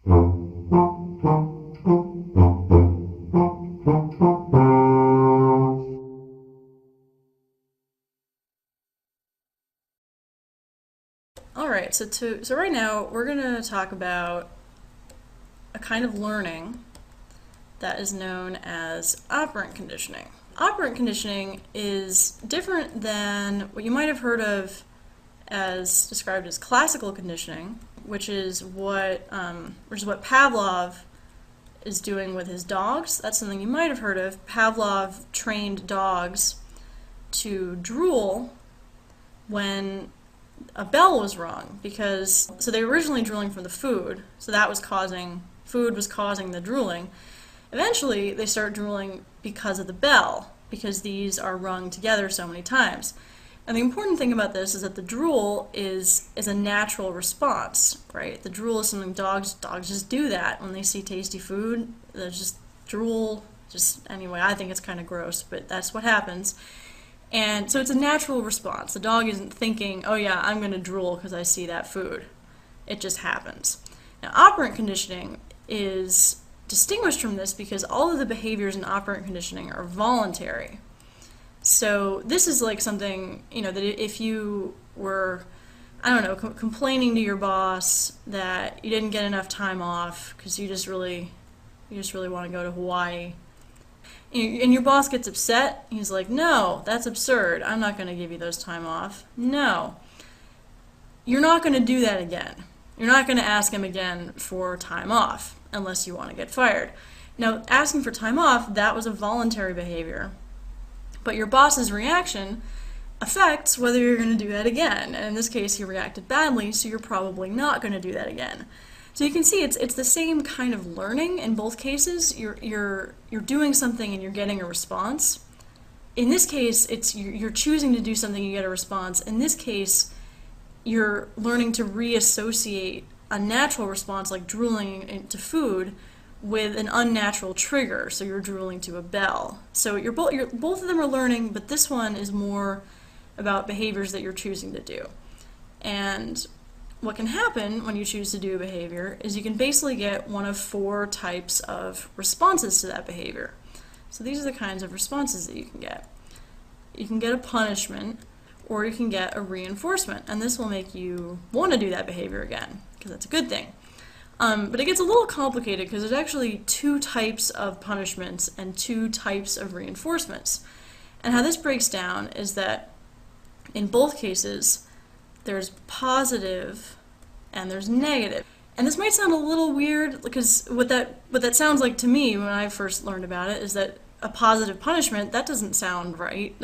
All right, so right now we're going to talk about a kind of learning that is known as operant conditioning. Operant conditioning is different than what you might have heard of as described as classical conditioning, which is what Pavlov is doing with his dogs. That's something you might have heard of. Pavlov trained dogs to drool when a bell was rung, because so they were originally drooling from the food, so that was causing the drooling. Eventually they start drooling because of the bell, because these are rung together so many times. And the important thing about this is that the drool is a natural response, right? The drool is something dogs just do that when they see tasty food. They just drool. Anyway, I think it's kind of gross, but that's what happens. And so it's a natural response. The dog isn't thinking, oh yeah, I'm going to drool because I see that food. It just happens. Now, operant conditioning is distinguished from this because all of the behaviors in operant conditioning are voluntary. So this is like something, that if you were, I don't know, complaining to your boss that you didn't get enough time off because you just really want to go to Hawaii, and your boss gets upset, he's like, no, that's absurd, I'm not going to give you those time off. No. You're not going to do that again. You're not going to ask him again for time off unless you want to get fired. Now, asking for time off, that was a voluntary behavior. But your boss's reaction affects whether you're going to do that again. And in this case, he reacted badly, so you're probably not going to do that again. So you can see it's the same kind of learning in both cases. You're doing something and you're getting a response. In this case, you're choosing to do something, you get a response. In this case, you're learning to reassociate a natural response like drooling into food with an unnatural trigger, so you're drooling to a bell. So both of them are learning, but this one is more about behaviors that you're choosing to do. And what can happen when you choose to do a behavior is you can basically get one of 4 types of responses to that behavior. So these are the kinds of responses that you can get. You can get a punishment, or you can get a reinforcement, and this will make you want to do that behavior again, because that's a good thing. But it gets a little complicated because there's actually 2 types of punishments and 2 types of reinforcements. And how this breaks down is that in both cases, there's positive and there's negative. And this might sound a little weird, because what that sounds like to me when I first learned about it is that a positive punishment, that doesn't sound right.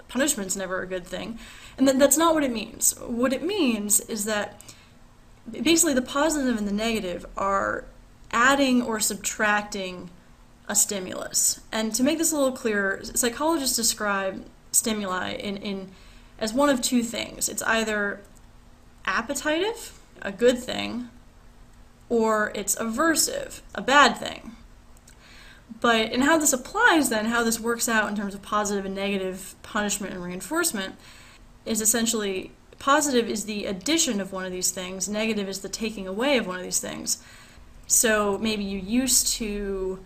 Punishment's never a good thing. And that's not what it means. What it means is that basically the positive and the negative are adding or subtracting a stimulus. And to make this a little clearer, psychologists describe stimuli as one of 2 things. It's either appetitive, a good thing, or it's aversive, a bad thing. But in how this applies then, how this works out in terms of positive and negative punishment and reinforcement, is essentially positive is the addition of one of these things, negative is the taking away of one of these things. So maybe you used to,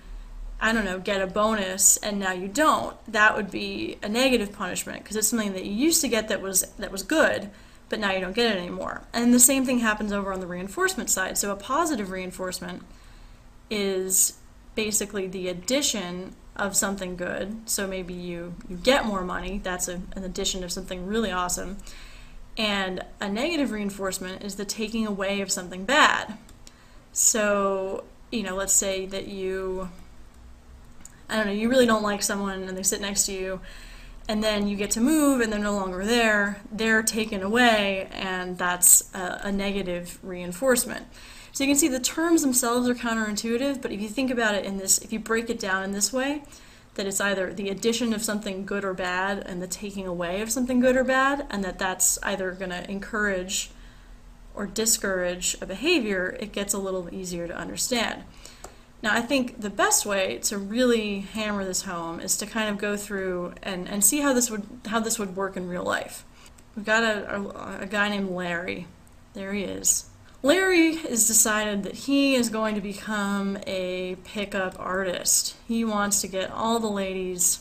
I don't know, get a bonus and now you don't. That would be a negative punishment because it's something that you used to get that was good, but now you don't get it anymore. And the same thing happens over on the reinforcement side. So a positive reinforcement is basically the addition of something good. So maybe you get more money. That's an addition of something really awesome. And a negative reinforcement is the taking away of something bad. So, let's say that you really don't like someone and they sit next to you, and then you get to move and they're no longer there, they're taken away, and that's a negative reinforcement. So you can see the terms themselves are counterintuitive, but if you think about it if you break it down in this way, that it's either the addition of something good or bad and the taking away of something good or bad, and that's either going to encourage or discourage a behavior, it gets a little easier to understand. Now, I think the best way to really hammer this home is to kind of go through and see how this would work in real life. We've got a guy named Larry. There he is. Larry has decided that he is going to become a pickup artist. He wants to get all the ladies.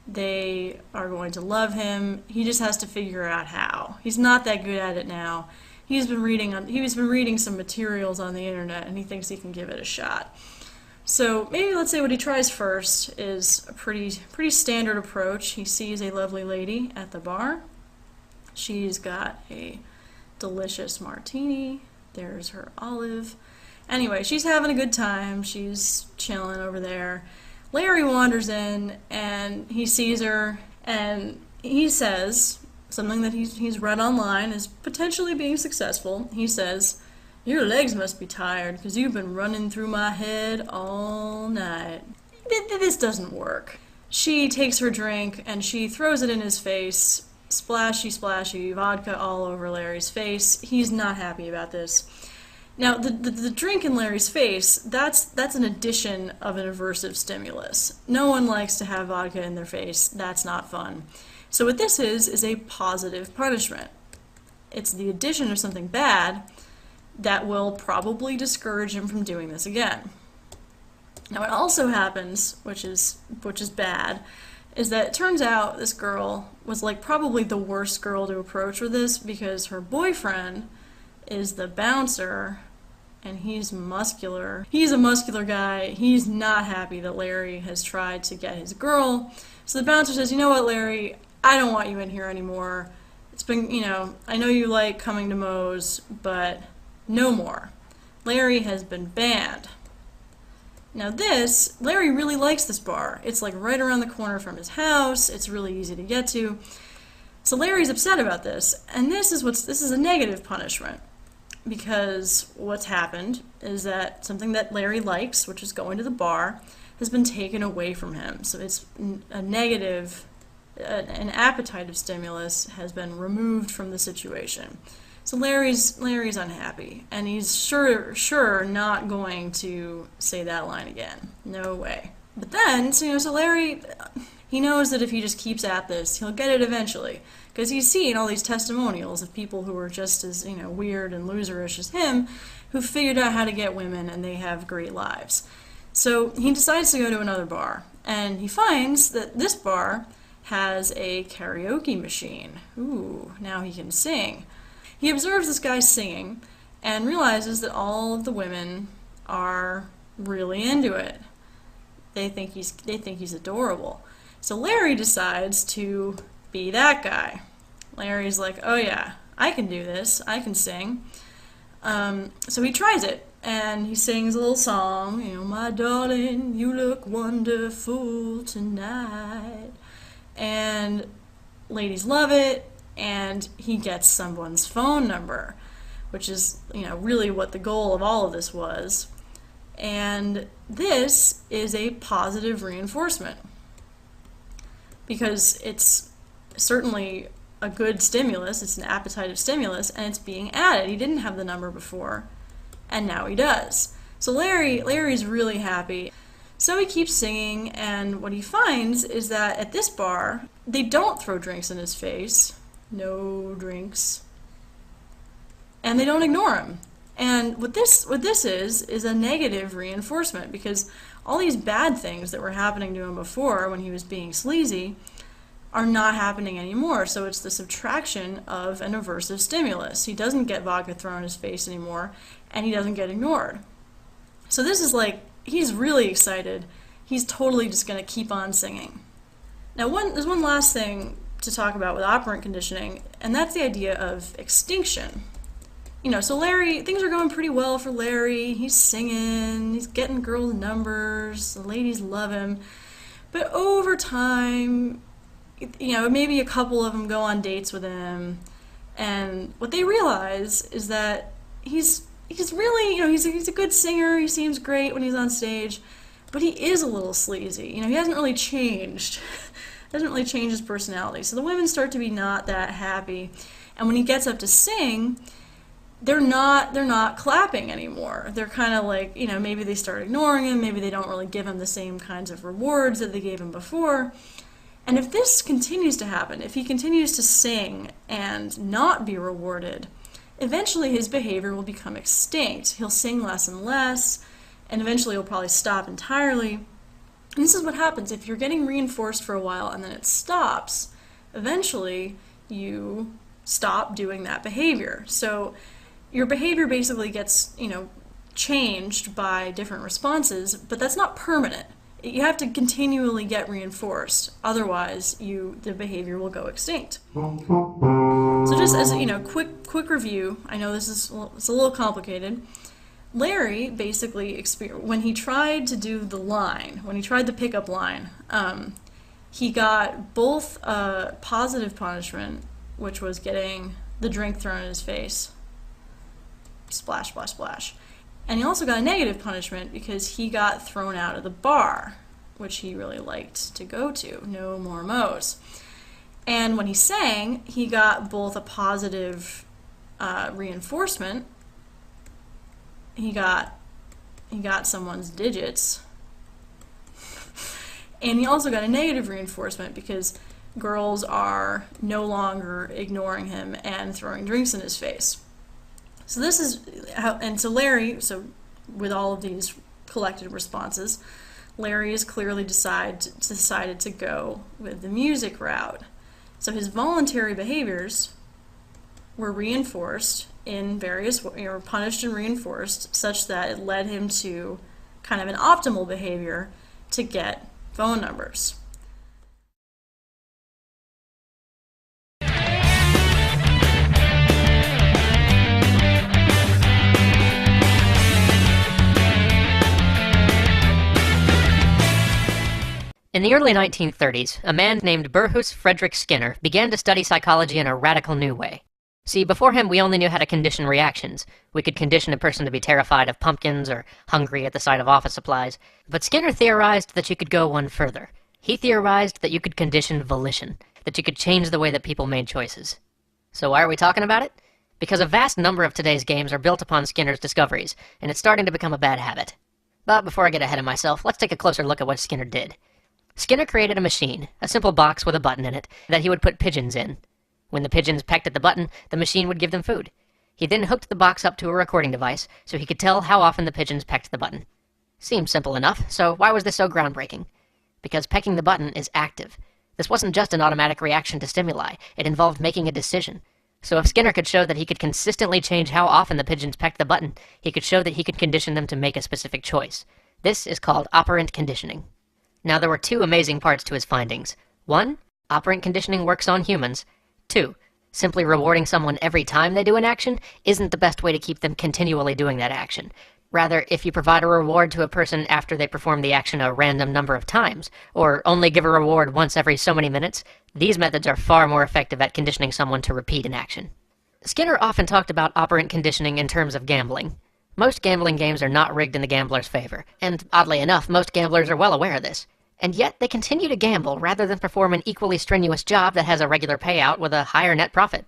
They are going to love him. He just has to figure out how. He's not that good at it now. He's been reading some materials on the internet, and he thinks he can give it a shot. So maybe let's say what he tries first is a pretty standard approach. He sees a lovely lady at the bar. She's got a delicious martini. There's her olive. Anyway, she's having a good time. She's chilling over there. Larry wanders in and he sees her and he says something that he's read online as potentially being successful. He says, "Your legs must be tired because you've been running through my head all night." This doesn't work. She takes her drink and she throws it in his face. Splashy, splashy, vodka all over Larry's face. He's not happy about this. Now, the drink in Larry's face, that's an addition of an aversive stimulus. No one likes to have vodka in their face. That's not fun. So what this is a positive punishment. It's the addition of something bad that will probably discourage him from doing this again. Now, what also happens, which is bad, is that it turns out this girl was like probably the worst girl to approach with this because her boyfriend is the bouncer and he's muscular. He's a muscular guy. He's not happy that Larry has tried to get his girl. So the bouncer says, "You know what, Larry, I don't want you in here anymore. It's been, I know you like coming to Moe's, but no more. Larry has been banned." Now Larry really likes this bar. It's like right around the corner from his house. It's really easy to get to. So Larry's upset about this, and this is a negative punishment because what's happened is that something that Larry likes, which is going to the bar, has been taken away from him. So it's a negative, an appetitive stimulus has been removed from the situation. So Larry's unhappy, and he's sure not going to say that line again. No way. But then, so Larry, he knows that if he just keeps at this, he'll get it eventually, because he's seen all these testimonials of people who are just as weird and loserish as him, who figured out how to get women and they have great lives. So he decides to go to another bar, and he finds that this bar has a karaoke machine. Ooh, now he can sing. He observes this guy singing and realizes that all of the women are really into it. They think he's adorable. So Larry decides to be that guy. Larry's like, "Oh yeah, I can do this. I can sing." So he tries it and he sings a little song, "My darling, you look wonderful tonight." And ladies love it. And he gets someone's phone number, which is, really what the goal of all of this was. And this is a positive reinforcement because it's certainly a good stimulus, it's an appetitive stimulus, and it's being added. He didn't have the number before, and now he does. So Larry's really happy. So he keeps singing, and what he finds is that at this bar, they don't throw drinks in his face. No drinks. And they don't ignore him. And what this is a negative reinforcement because all these bad things that were happening to him before when he was being sleazy are not happening anymore. So it's the subtraction of an aversive stimulus. He doesn't get vodka thrown in his face anymore, and he doesn't get ignored. So this is like, he's really excited. He's totally just going to keep on singing. Now there's one last thing to talk about with operant conditioning, and that's the idea of extinction. So Larry, things are going pretty well for Larry. He's singing, he's getting girls' numbers, the ladies love him. But over time, maybe a couple of them go on dates with him, and what they realize is that he's really, he's a good singer, he seems great when he's on stage, but he is a little sleazy. He hasn't really changed. Doesn't really change his personality. So the women start to be not that happy. And when he gets up to sing, they're not clapping anymore. They're kind of like, maybe they start ignoring him, maybe they don't really give him the same kinds of rewards that they gave him before. And if this continues to happen, if he continues to sing and not be rewarded, eventually his behavior will become extinct. He'll sing less and less, and eventually he'll probably stop entirely. And this is what happens if you're getting reinforced for a while and then it stops. Eventually, you stop doing that behavior. So your behavior basically gets, changed by different responses, but that's not permanent. You have to continually get reinforced, otherwise the behavior will go extinct. So just as quick review, I know it's a little complicated. Larry basically when he tried to do when he tried the pickup line, he got both a positive punishment, which was getting the drink thrown in his face, splash, splash, splash. And he also got a negative punishment because he got thrown out of the bar, which he really liked to go to. No more mo's. And when he sang, he got both a positive reinforcement. He got someone's digits. And he also got a negative reinforcement because girls are no longer ignoring him and throwing drinks in his face. So this is how, and so Larry, with all of these collected responses, Larry has clearly decided to go with the music route. So his voluntary behaviors were reinforced in various, punished and reinforced, such that it led him to kind of an optimal behavior to get phone numbers. In the early 1930s, a man named Burrhus Frederick Skinner began to study psychology in a radical new way. See, before him, we only knew how to condition reactions. We could condition a person to be terrified of pumpkins or hungry at the sight of office supplies. But Skinner theorized that you could go one further. He theorized that you could condition volition, that you could change the way that people made choices. So why are we talking about it? Because a vast number of today's games are built upon Skinner's discoveries, and it's starting to become a bad habit. But before I get ahead of myself, let's take a closer look at what Skinner did. Skinner created a machine, a simple box with a button in it, that he would put pigeons in. When the pigeons pecked at the button, the machine would give them food. He then hooked the box up to a recording device, so he could tell how often the pigeons pecked the button. Seems simple enough, so why was this so groundbreaking? Because pecking the button is active. This wasn't just an automatic reaction to stimuli, it involved making a decision. So if Skinner could show that he could consistently change how often the pigeons pecked the button, he could show that he could condition them to make a specific choice. This is called operant conditioning. Now, there were two amazing parts to his findings. 1, operant conditioning works on humans. 2, simply rewarding someone every time they do an action isn't the best way to keep them continually doing that action. Rather, if you provide a reward to a person after they perform the action a random number of times, or only give a reward once every so many minutes, these methods are far more effective at conditioning someone to repeat an action. Skinner often talked about operant conditioning in terms of gambling. Most gambling games are not rigged in the gambler's favor, and oddly enough, most gamblers are well aware of this. And yet they continue to gamble rather than perform an equally strenuous job that has a regular payout with a higher net profit.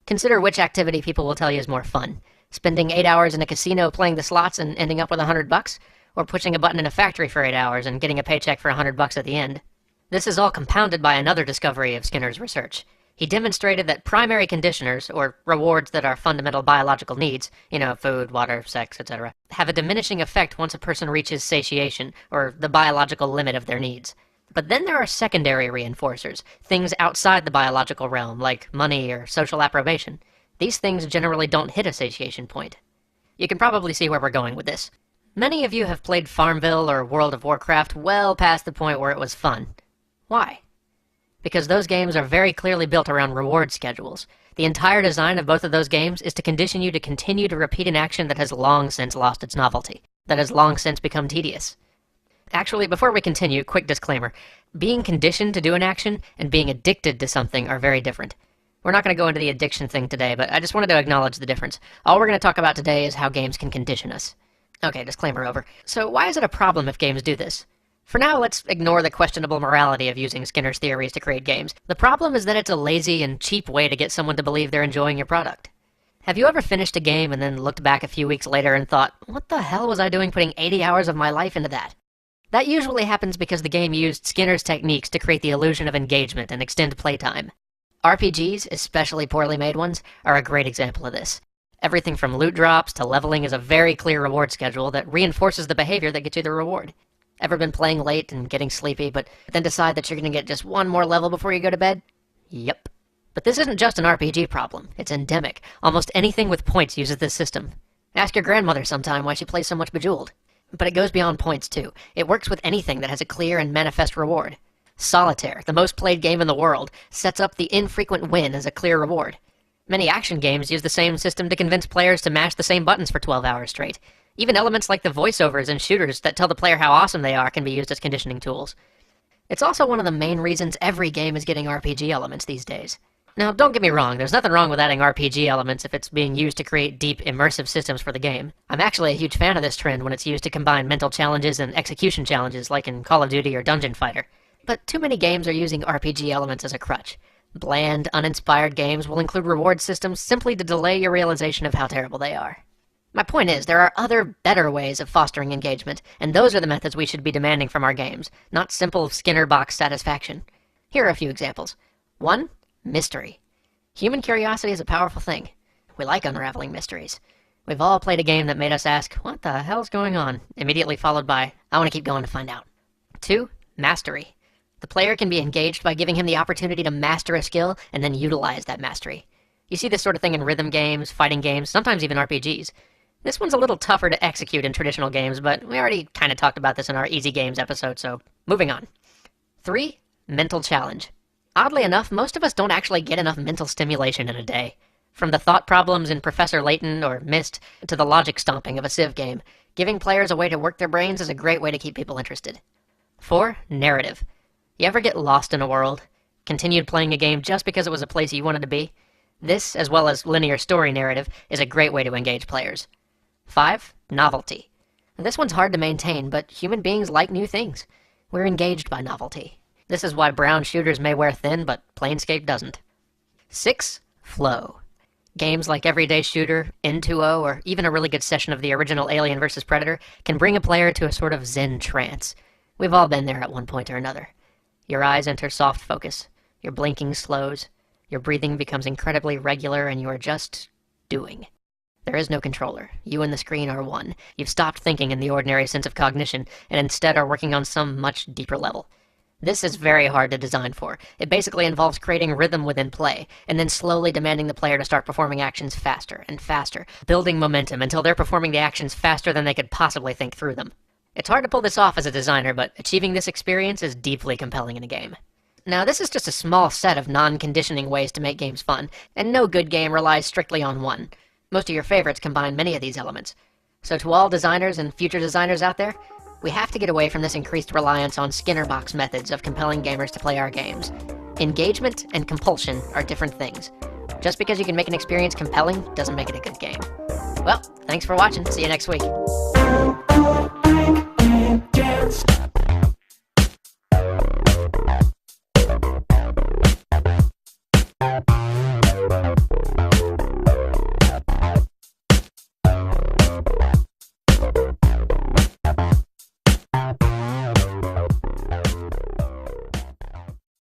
Consider which activity people will tell you is more fun. Spending 8 hours in a casino playing the slots and ending up with $100, or pushing a button in a factory for 8 hours and getting a paycheck for $100 at the end. This is all compounded by another discovery of Skinner's research. He demonstrated that primary conditioners, or rewards that are fundamental biological needs, food, water, sex, etc., have a diminishing effect once a person reaches satiation, or the biological limit of their needs. But then there are secondary reinforcers, things outside the biological realm, like money or social approbation. These things generally don't hit a satiation point. You can probably see where we're going with this. Many of you have played Farmville or World of Warcraft well past the point where it was fun. Why? Because those games are very clearly built around reward schedules. The entire design of both of those games is to condition you to continue to repeat an action that has long since lost its novelty, that has long since become tedious. Actually, before we continue, quick disclaimer. Being conditioned to do an action and being addicted to something are very different. We're not going to go into the addiction thing today, but I just wanted to acknowledge the difference. All we're going to talk about today is how games can condition us. Okay, disclaimer over. So why is it a problem if games do this? For now, let's ignore the questionable morality of using Skinner's theories to create games. The problem is that it's a lazy and cheap way to get someone to believe they're enjoying your product. Have you ever finished a game and then looked back a few weeks later and thought, what the hell was I doing putting 80 hours of my life into that? That usually happens because the game used Skinner's techniques to create the illusion of engagement and extend playtime. RPGs, especially poorly made ones, are a great example of this. Everything from loot drops to leveling is a very clear reward schedule that reinforces the behavior that gets you the reward. Ever been playing late and getting sleepy, but then decide that you're going to get just one more level before you go to bed? Yep. But this isn't just an RPG problem. It's endemic. Almost anything with points uses this system. Ask your grandmother sometime why she plays so much Bejeweled. But it goes beyond points, too. It works with anything that has a clear and manifest reward. Solitaire, the most played game in the world, sets up the infrequent win as a clear reward. Many action games use the same system to convince players to mash the same buttons for 12 hours straight. Even elements like the voiceovers in shooters that tell the player how awesome they are can be used as conditioning tools. It's also one of the main reasons every game is getting RPG elements these days. Now, don't get me wrong, there's nothing wrong with adding RPG elements if it's being used to create deep, immersive systems for the game. I'm actually a huge fan of this trend when it's used to combine mental challenges and execution challenges like in Call of Duty or Dungeon Fighter. But too many games are using RPG elements as a crutch. Bland, uninspired games will include reward systems simply to delay your realization of how terrible they are. My point is, there are other, better ways of fostering engagement, and those are the methods we should be demanding from our games, not simple Skinner box satisfaction. Here are a few examples. 1. Mystery. Human curiosity is a powerful thing. We like unraveling mysteries. We've all played a game that made us ask, what the hell's going on? Immediately followed by, I want to keep going to find out. 2. Mastery. The player can be engaged by giving him the opportunity to master a skill and then utilize that mastery. You see this sort of thing in rhythm games, fighting games, sometimes even RPGs. This one's a little tougher to execute in traditional games, but we already kind of talked about this in our Easy Games episode, so moving on. 3. Mental challenge. Oddly enough, most of us don't actually get enough mental stimulation in a day. From the thought problems in Professor Layton or Myst to the logic stomping of a Civ game, giving players a way to work their brains is a great way to keep people interested. 4. Narrative. You ever get lost in a world? Continued playing a game just because it was a place you wanted to be? This, as well as linear story narrative, is a great way to engage players. 5. Novelty. This one's hard to maintain, but human beings like new things. We're engaged by novelty. This is why brown shooters may wear thin, but Planescape doesn't. 6. Flow. Games like Everyday Shooter, N2O, or even a really good session of the original Alien vs. Predator can bring a player to a sort of zen trance. We've all been there at one point or another. Your eyes enter soft focus, your blinking slows, your breathing becomes incredibly regular, and you are just doing. There is no controller. You and the screen are one. You've stopped thinking in the ordinary sense of cognition, and instead are working on some much deeper level. This is very hard to design for. It basically involves creating rhythm within play, and then slowly demanding the player to start performing actions faster and faster, building momentum until they're performing the actions faster than they could possibly think through them. It's hard to pull this off as a designer, but achieving this experience is deeply compelling in a game. Now, this is just a small set of non-conditioning ways to make games fun, and no good game relies strictly on one. Most of your favorites combine many of these elements. So to all designers and future designers out there, we have to get away from this increased reliance on Skinner box methods of compelling gamers to play our games. Engagement and compulsion are different things. Just because you can make an experience compelling doesn't make it a good game. Well, thanks for watching. See you next week.